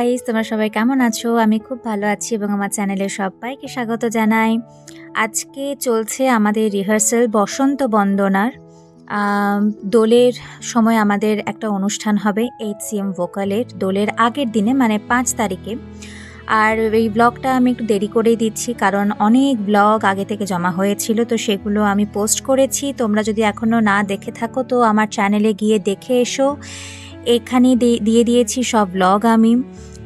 Guys, তোমরা সবাই কেমন আছো? আমি খুব ভালো আছি এবং আমার চ্যানেলে সবাইকে স্বাগত জানাই। আজকে চলছে আমাদের রিহার্সাল বসন্ত বন্দনার। দোলের সময় আমাদের একটা অনুষ্ঠান হবে HCM ভোকালের, দোলের আগের দিনে মানে 5 তারিখে। আর এই ব্লগটা আমি একটু দেরি করেই দিচ্ছি, কারণ অনেক ব্লগ আগে থেকে জমা হয়েছিল, তো সেগুলো আমি পোস্ট করেছি। তোমরা যদি এখনও না দেখে থাকো তো আমার চ্যানেলে গিয়ে দেখে এসো, এখানে দিয়ে দিয়েছি সব ব্লগ আমি।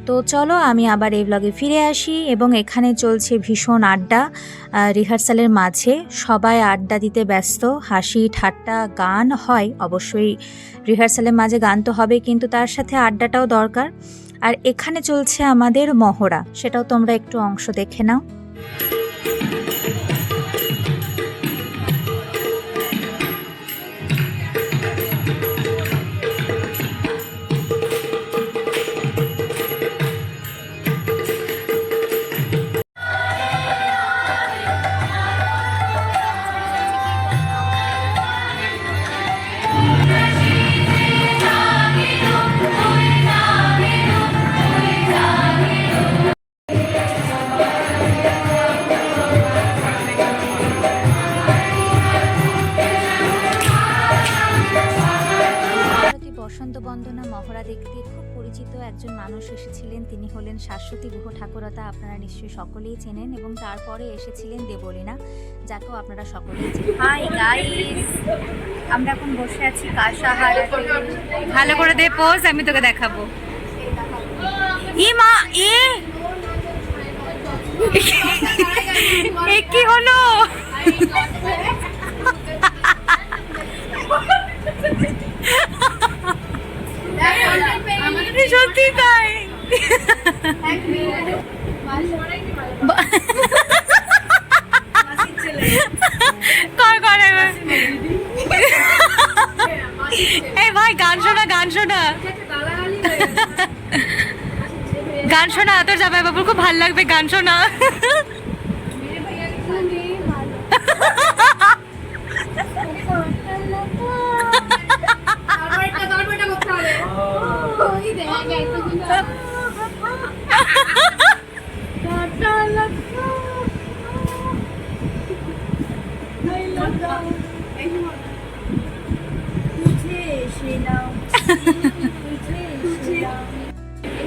তো চলো আমি আবার এই ব্লগে ফিরে আসি। এবং এখানে চলছে ভীষণ আড্ডা রিহার্সালের মাঝে, সবাই আড্ডা দিতে ব্যস্ত, হাসি ঠাট্টা গান হয় অবশ্যই। রিহার্সালের মাঝে গান তো হবে, কিন্তু তার সাথে আড্ডাটাও দরকার। আর এখানে চলছে আমাদের মহড়া, সেটাও তোমরা একটু অংশ দেখে নাও। বসন্ত বন্দনা মহড়া দেখতে খুব পরিচিত একজন মানুষ এসেছিলেন, তিনি হলেন শাশ্বতী গুহ ঠাকুরতা, আপনারা নিশ্চয়ই সকলেই চেনেন। এবং তারপরে এসেছিলেন দেবলীনা, যাকেও আপনারা সকলেই চেনেন। হাই গাইস, আমরা এখন বসে আছি কাশাহারাতে। ভালো করে দে পোজ, আমি তোকে দেখাবো। ই মা এ কি হলো? সত্যি তাই। এই ভাই গান শোনা, গান শোনা, গান শোনা, তোর জামাই বাবুর খুব ভালো লাগবে, গান শোনা।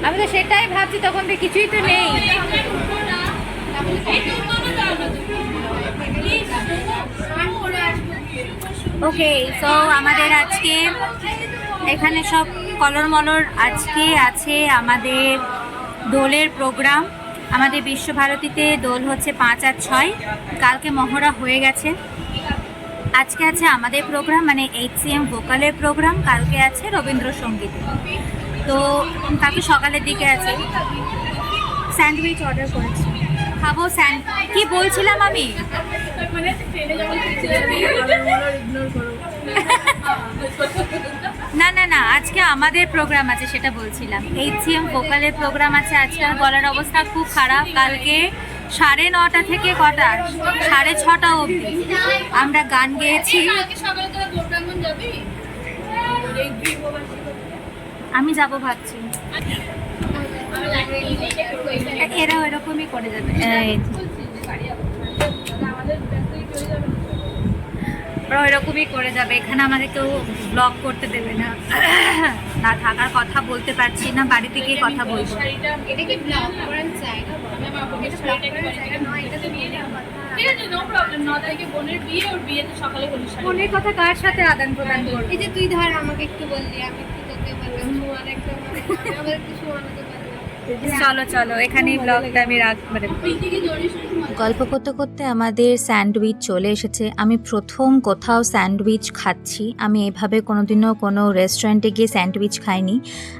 আমি তো সেটাই ভাবছি, তখন তো কিছুই তো নেই। ওকে, তো আমাদের আজকে এখানে সব কলর মলর। আজকে আছে আমাদের দোলের প্রোগ্রাম। আমাদের বিশ্বভারতীতে দোল হচ্ছে 5 আর 6, কালকে মহড়া হয়ে গেছে। আজকে আছে আমাদের প্রোগ্রাম মানে HCM ভোকালের প্রোগ্রাম, কালকে আছে রবীন্দ্রসঙ্গীত। তো কালকে সকালের দিকে আছে। স্যান্ডউইচ অর্ডার করেছি, খাবো। কি বলছিলাম আমি? না না না, আজকে আমাদের প্রোগ্রাম আছে সেটা বলছিলাম। HCM ভোকালের প্রোগ্রাম আছে। আজকাল গলার অবস্থা খুব খারাপ। কালকে 9:30 থেকে কটা, 6:30 অবধি আমরা গান গেয়েছি। আমি যাব ভাবছি, এরা ওইরকমই করে যাবে, ওরা ওইরকমই করে যাবে। এখানে আমাদের কেউ ব্লগ করতে দেবে না। না থাকার কথা বলতে পারছি না, বাড়িতে গিয়ে কথা বলবো। বোনের কথা কার সাথে আদান প্রদান করবো? এই যে তুই ধর আমাকে একটু বললি, আমি একটু তোকে বললাম, আর একটা আমার একটু শোনাতে পারলাম। চলো চলো, এখানেই ব্লগটা আমি গল্প করতে করতে আমাদের স্যান্ডউইচ চলে এসেছে। আমি প্রথম কোথাও স্যান্ডউইচ খাচ্ছি, আমি এভাবে কোনোদিনও কোনো রেস্টুরেন্টে গিয়ে স্যান্ডউইচ খাইনি।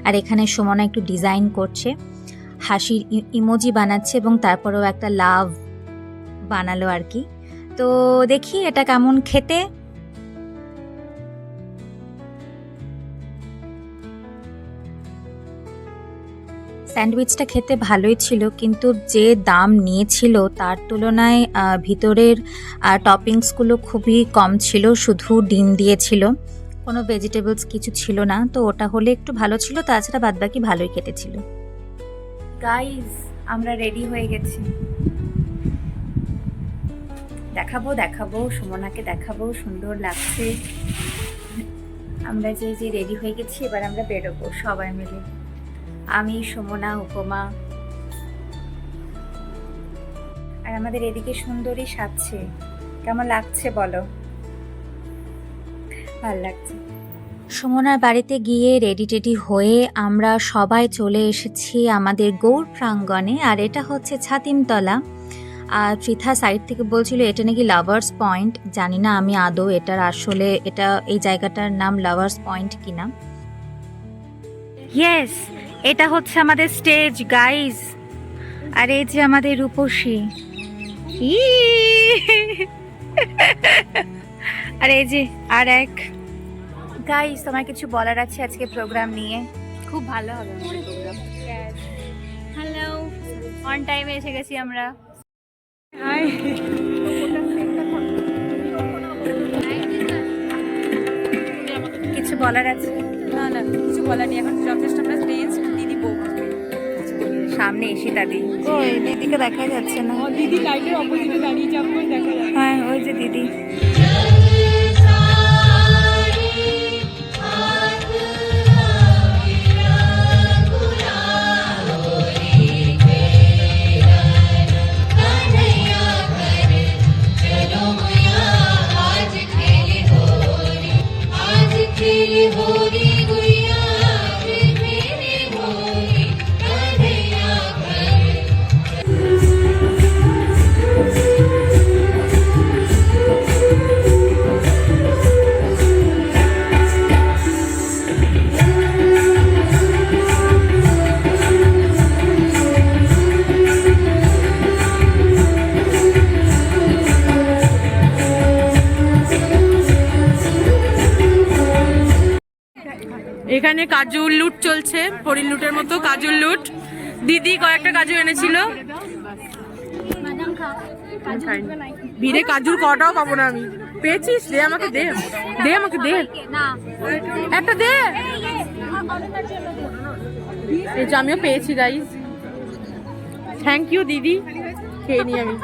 আর এখানে সুমনা একটু ডিজাইন করছে, হাসির ইমোজি বানাচ্ছে এবং তারপরেও একটা লাভ বানালো আর কি। তো দেখি এটা কেমন খেতে। স্যান্ডউইচটা খেতে ভালোই ছিল, কিন্তু যে দাম নিয়েছিল তার তুলনায় ভিতরের টপিংসগুলো খুবই কম ছিল, শুধু ডিম দিয়েছিল, কোনো ভেজিটেবলস কিছু ছিল না। তো ওটা হলে একটু ভালো ছিল, তাছাড়া বাদবাকি ভালোই কেটেছিল। গাইজ আমরা রেডি হয়ে গেছি, দেখাবো সুমনাকে দেখাবো, সুন্দর লাগছে। আমরা যে রেডি হয়ে গেছি, এবার আমরা বেরোবো সবাই মিলে, আমি, সুমনা, উপমা। আর আমাদের এদিকে সুন্দরী সাজছে, কেমন লাগছে বলো? ভালো লাগছে। সুমনার বাড়িতে গিয়ে রেডি টেডি হয়ে আমরা সবাই চলে এসেছি আমাদের গৌর প্রাঙ্গণে। আর এটা হচ্ছে ছাতিমতলা। আর পৃথা সাইড থেকে বলছিল এটা নাকি লাভার্স পয়েন্ট, জানি না আমি আদৌ এটার আসলে এই জায়গাটার নাম লাভার্স পয়েন্ট কিনা। ইয়েস, এটা হচ্ছে আমাদের স্টেজ গাইজ। আর এই যে আমাদের রূপসী, আর এই যে আর এক। গাইজ, তোমার কিছু বলার আছে আজকে প্রোগ্রাম নিয়ে? খুব ভালো হবে আমাদের প্রোগ্রাম। হ্যালো, অন টাইমে এসে গেছি আমরা। কিছু বলার আছে? না কিছু বলার নেই, এখন যথেষ্ট আমরা স্টেজ দিদি বউ সামনে এসে দাদি, ওই দিদিকে দেখা যাচ্ছে না। দিদি লাইটের অপোজিটে দাঁড়িয়ে যাব, দেখা যাচ্ছে। হ্যাঁ, ওই যে দিদি। এখানে কাজুর লুট চলছে, হরিণ লুটের মতো কাজুর লুট। দিদি কয়েকটা কাজু এনেছিল, ভিড়ে কাজুর কটাও পাবো না আমি। পেয়েছিস? দে আমাকে, দে আমাকে, দে একটা, দে। এই যে আমিও পেয়েছি গাইস, থ্যাংক ইউ দিদি। খেয়ে নি আমি।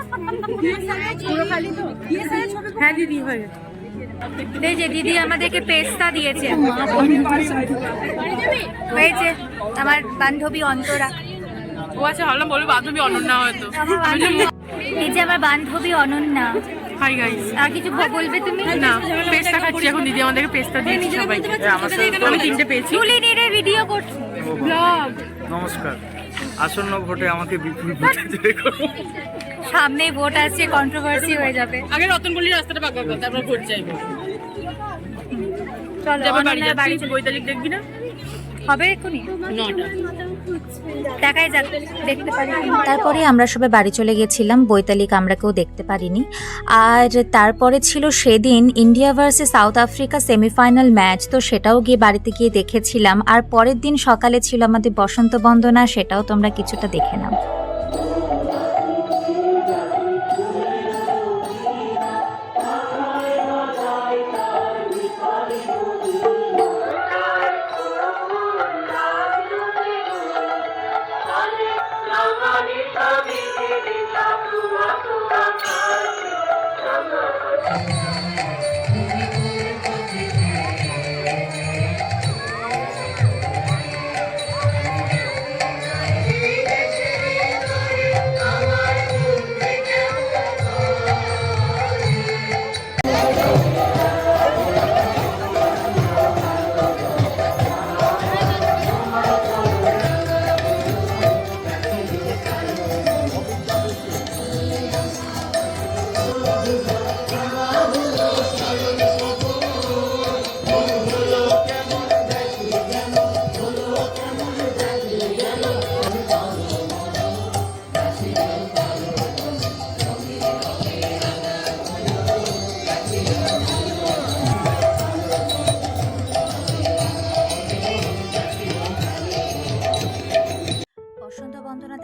হ্যাঁ দিদি, হয়ে গেছে। এই যে দিদি আমাদেরকে পেস্তা দিয়েছে, হয়েছে। আমার বান্ধবী অন্তরা। ও আচ্ছা, ভাবলাম বলবো বান্ধবী অনন্যা হয়তো। এই যে আমার বান্ধবী অনন্যা। Hi guys. আর কিছু বলবে তুমি? না, পেস্তা খাচ্ছি এখন। দিদি আমাদেরকে পেস্তা দিয়েছে সবাইকে। আমি 3টে পেয়েছি। চুলি নিয়ে ভিডিও করছি, ব্লগ। নমস্কার। আসন্ন ভোটে আমাকে সামনে ভোট আছে, কন্ট্রোভার্সি হয়ে যাবে। আগে রতনপল্লির রাস্তাটা পাকা কর, তারপর ভোট চাইবো। চলো যাবার বাড়ি অনন্যার বাড়ি যাচ্ছি, বৈতালিক দেখবি না? হবে এক্ষুনি, 9টা। দেখাই যাক, দেখতে পারি। তারপরে আমরা সবাই বাড়ি চলে গেছিলাম, বৈতালিক আমরা কেউ দেখতে পারিনি। আর তারপরে ছিল সেদিন India versus south Africa semifinal match, তো সেটাও গিয়ে বাড়িতে গিয়ে দেখেছিলাম। আর পরের দিন সকালে ছিল আমাদের বসন্ত বন্দনা, সেটাও তোমরা কিছুটা দেখে নাও।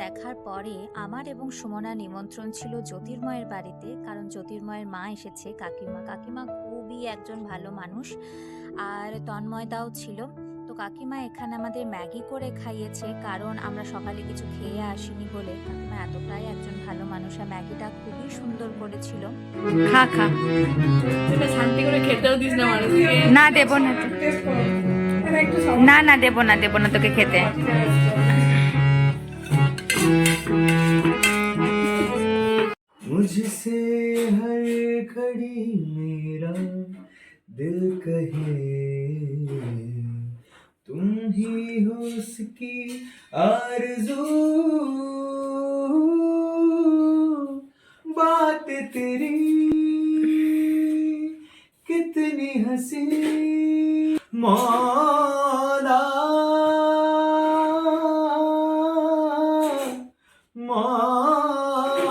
দেখার পরে আমার এবং সুমনার নিমন্ত্রণ ছিল জ্যোতির্ময়ের বাড়িতে, কারণ জ্যোতির্ময়ের মা এসেছে, কাকিমা খুবই একজন ভালো মানুষ, আর তন্ময়দাও ছিল। তো কাকিমা এখানে আমাদের ম্যাগি করে খাইয়েছে, কারণ আমরা সকালে কিছু খেয়ে আসিনি বলে। কাকিমা এতটাই একজন ভালো মানুষ, আর ম্যাগিটা খুবই সুন্দর করেছিল। খা খা। শান্তি করে খেতেও দিস না মানুষকে। না দেবো না, না না দেবো না, দেবো না তোকে খেতে। मुझसे हर घड़ी मेरा दिल कहे तुम ही हो उसकी आरज़ू बात तेरी कितनी हंसी मौला मौला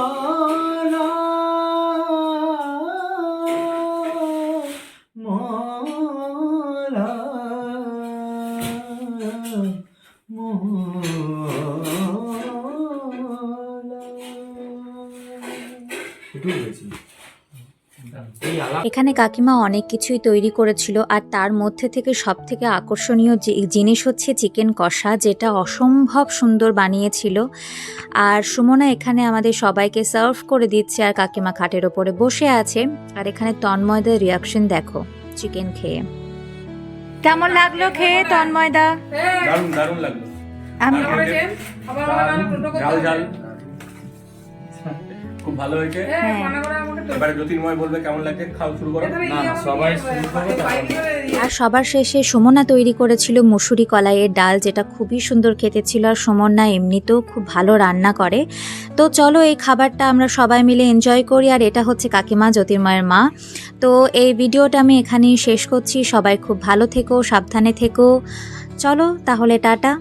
मौला এখানে কাকিমা অনেক কিছুই তৈরি করেছিল, আর তার মধ্যে থেকে সব থেকে আকর্ষণীয় জিনিস হচ্ছে চিকেন কষা, যেটা অসম্ভব সুন্দর বানিয়েছিল। আর সুমনা এখানে আমাদের সবাইকে সার্ভ করে দিচ্ছে, আর কাকিমা খাটের ওপরে বসে আছে। আর এখানে তন্ময়দার রিয়াকশন দেখো চিকেন খেয়ে। কেমন লাগলো খেয়ে তন্ময়দা? দারুণ দারুণ লাগলো। আমি ঝাল ঝাল খুব ভালো হয়েছে। এবারে জ্যোতির্ময় বলবে কেমন লাগছে, খাও শুরু করো। সবাই শুরু করো। আর সবার শেষে সুমনা তৈরি করেছিল মুসুরি কলাইয়ের ডাল, যেটা খুবই সুন্দর খেতে ছিল। আর সুমনা এমনিতেও খুব ভালো রান্না করে। তো চলো এই খাবারটা আমরা সবাই মিলে এনজয় করি। আর এটা হচ্ছে কাকিমা, জ্যোতির্ময়ের মা। তো এই ভিডিওটা আমি এখানেই শেষ করছি। সবাই খুব ভালো থেকো, সাবধানে থেকো। চলো তাহলে টাটা।